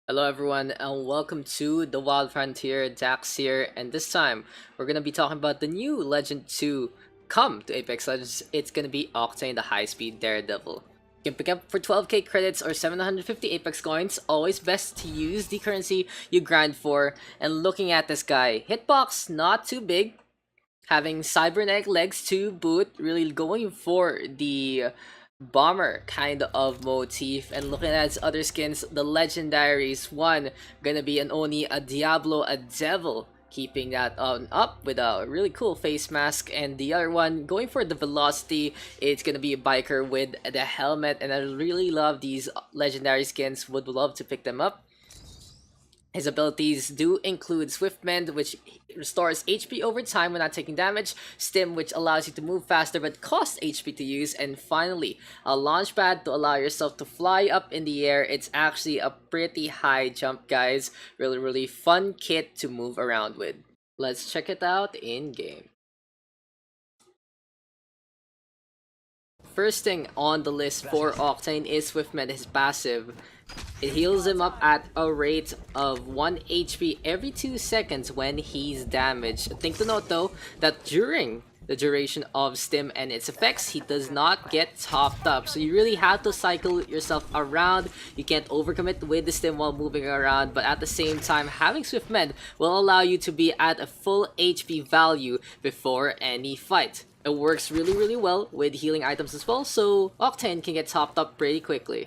Hello everyone and welcome to the Wild Frontier. Dax here, and this time we're gonna be talking about the new Legend 2 come to Apex Legends. It's gonna be Octane, the high-speed Daredevil. You can pick up for 12k credits or 750 Apex coins. Always best to use the currency you grind for. And looking at this guy, hitbox not too big, having cybernetic legs to boot, really going for the bomber kind of motif. And looking at his other skins, the legendaries, one gonna be an Oni, a Diablo, a Devil, keeping that on up with a really cool face mask, and the other one going for the velocity. It's gonna be a biker with the helmet, and I really love these legendary skins, would love to pick them up. His abilities do include Swift Mend, which restores HP over time when not taking damage, Stim, which allows you to move faster but costs HP to use, and finally, a launch pad to allow yourself to fly up in the air. It's actually a pretty high jump, guys. Really fun kit to move around with. Let's check it out in game. First thing on the list for Octane is Swift Mend, his passive. It heals him up at a rate of 1 HP every 2 seconds when he's damaged. A thing to note though, that during the duration of Stim and its effects, he does not get topped up. So you really have to cycle yourself around. You can't overcommit with the Stim while moving around, but at the same time, having Swift Mend will allow you to be at a full HP value before any fight. It works really well with healing items as well, so Octane can get topped up pretty quickly.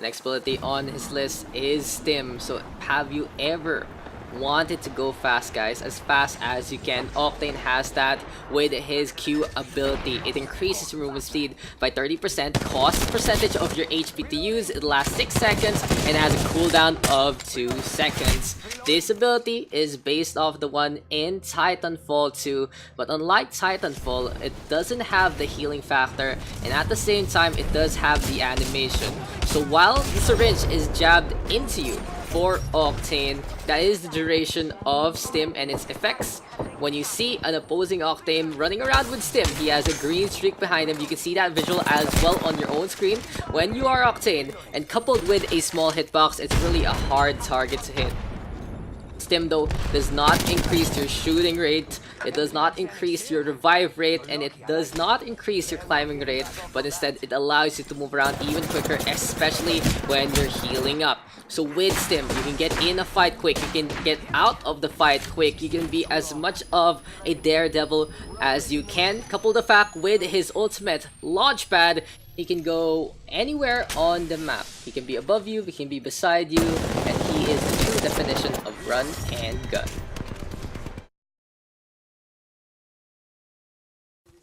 Next ability on his list is Stim. So have you ever wanted to go fast, guys, as fast as you can? Octane has that with his Q ability. It increases your movement speed by 30%, costs percentage of your HP to use, it lasts 6 seconds, and has a cooldown of 2 seconds. This ability is based off the one in Titanfall 2, but unlike Titanfall, it doesn't have the healing factor, and at the same time, it does have the animation. So while the syringe is jabbed into you, for Octane, that is the duration of Stim and its effects. When you see an opposing Octane running around with Stim, he has a green streak behind him. You can see that visual as well on your own screen. When you are Octane, and coupled with a small hitbox, it's really a hard target to hit. Stim though does not increase your shooting rate, it does not increase your revive rate, and it does not increase your climbing rate, but instead it allows you to move around even quicker, especially when you're healing up. So with Stim, you can get in a fight quick, you can get out of the fight quick, you can be as much of a daredevil as you can. Couple the fact with his ultimate launchpad, he can go anywhere on the map. He can be above you, he can be beside you, and he is the true definition of run and gun.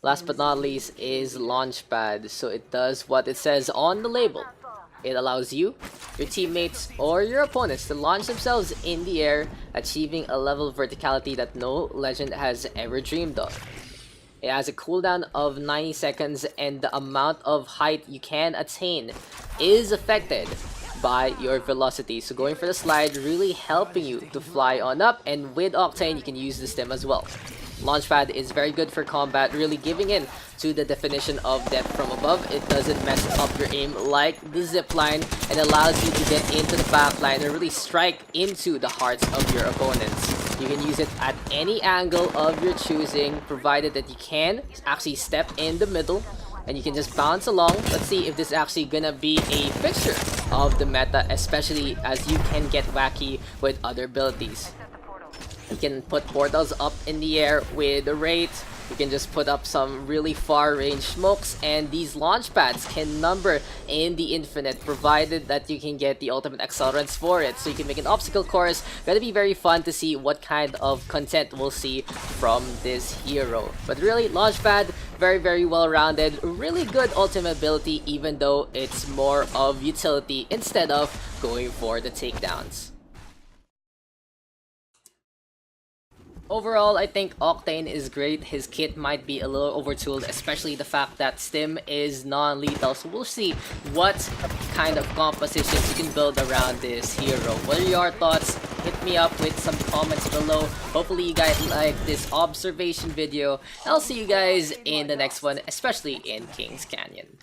Last but not least is Launchpad. So it does what it says on the label. It allows you, your teammates, or your opponents to launch themselves in the air, achieving a level of verticality that no legend has ever dreamed of. It has a cooldown of 90 seconds, and the amount of height you can attain is affected by your velocity. So going for the slide, really helping you to fly on up, and with Octane you can use the Stim as well. Launchpad is very good for combat, really giving in to the definition of depth from above. It doesn't mess up your aim like the zipline, and allows you to get into the backline and really strike into the hearts of your opponents. You can use it at any angle of your choosing, provided that you can actually step in the middle and you can just bounce along. Let's see if this is actually gonna be a fixture of the meta, especially as you can get wacky with other abilities. You can put portals up in the air with a rate. You can just put up some really far range smokes, and these launch pads can number in the infinite, provided that you can get the ultimate accelerants for it. So you can make an obstacle course. Gonna be very fun to see what kind of content we'll see from this hero. But really, launchpad, very well rounded, really good ultimate ability, even though it's more of utility instead of going for the takedowns. Overall, I think Octane is great. His kit might be a little overtooled, especially the fact that Stim is non-lethal. So we'll see what kind of compositions you can build around this hero. What are your thoughts? Hit me up with some comments below. Hopefully you guys like this observation video. I'll see you guys in the next one, especially in Kings Canyon.